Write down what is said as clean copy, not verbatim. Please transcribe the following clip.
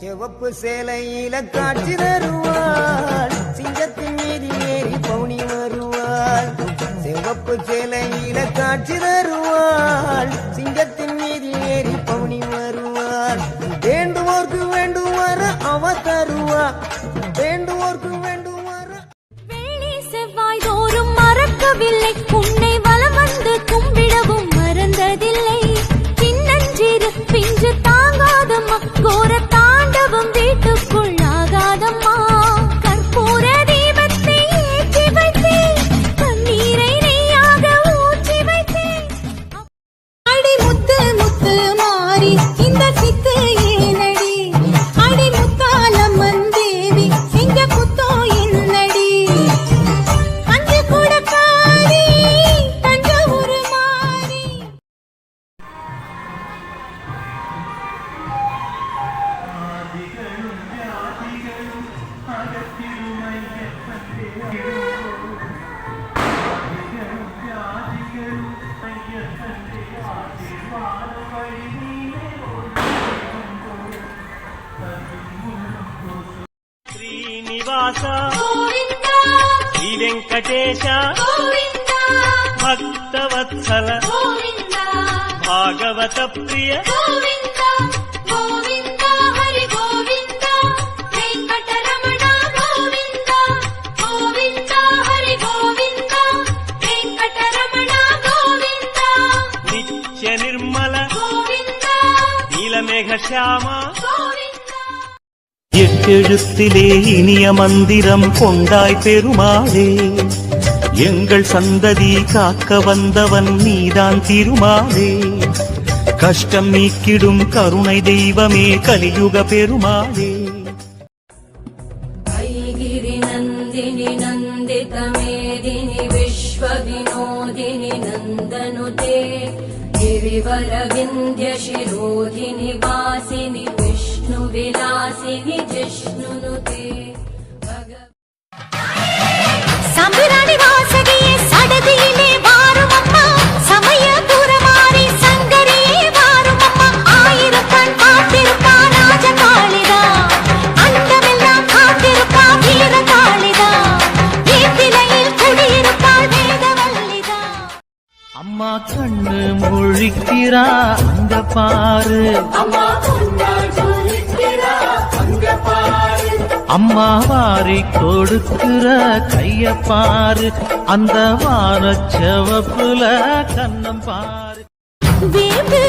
சிவப்பு சேலையில காட்சி தருவாள், சிங்கத்தின் மீது ஏறி பவுனி வருவாள். சிவப்பு சேலையில காட்சி தருவாள், சிங்கத்தின் மீது ஏறி பவுனி வருவாள். வேண்டுவோர்க்கு வேண்டுவார அவ தருவா, வேண்டுவோர்க்கு வேண்டுவார. வெள்ளி செவ்வாய் தோறும் மறக்கவில்லை, உன்னை வலம் வந்து கும்பிடவும் மறந்ததில்லை. சின்னஞ்சிறு பிஞ்சு தாங்காதம்மா, கோர தாண்டவம் வீட்டுக்குள் ஆகாதம்மா. கற்பூர தீபத்தை ஏற்றி வைத்தேன், கண்ணீரை நெய்யாக ஊற்றி வைத்தேன். அடி முத்து முத்து மாறி இந்த சித்து ஏனடி, அடி முத்தாலம்மன் தேவி இங்க குத்தோ என்னடி. அஞ்சு கூட பாரி தஞ்சாவூர் மாறி. శ్రీనివాస గోవిందా శ్రీ వెంకటేశ గోవిందా భక్తవత్సల గోవిందా భాగవత ప్రియ గోవిందా గోవిందా హరి గోవిందా వెంకటరమణ గోవిందా గోవిందా హరి గోవిందా వెంకటరమణ గోవిందా నిత్య నిర్మల గోవిందా నీలమేఘ శ్యామ గోవిందా. எட்டெழுத்திலே இனிய மந்திரம் கொண்டாய் பெருமாளே, எங்கள் சந்ததி காக்க வந்தவன் நீதான் திருமாலே. கஷ்டம் நீக்கிடும் கருணை தெய்வமே கலியுக பெருமாளே. ஐகிரி நந்தினி நந்தித மேதினி விஸ்வ வினோதினி நந்தனுதே गिरिवर विंध्य शिरोधिनि वासिनि विष्णु विलासिनि जिष्णुनुते. संबिराणि वासगिये सडदियिले वारुमम्मा, समय दूरमारि संगरिये वारुमम्मा. आयिरम कण कात्तिरुक्का राजकाळिदा, अंडमेल्लाम कात्तिरुक्का वीरकाळिदा, वेपिलैयिल कुडियिरुक्काळ वेदवल्लिदा. அம்மா கண்ணு முழிக்கிறா அங்க பாரு, அம்மா பொன்னாள் ஜொலிக்கிறா அங்க பாரு. அம்மா வாரி கொடுக்கிற கைய பாரு, அந்த வானச்சவப்புல கண்ணம் பாரு. வேம்பு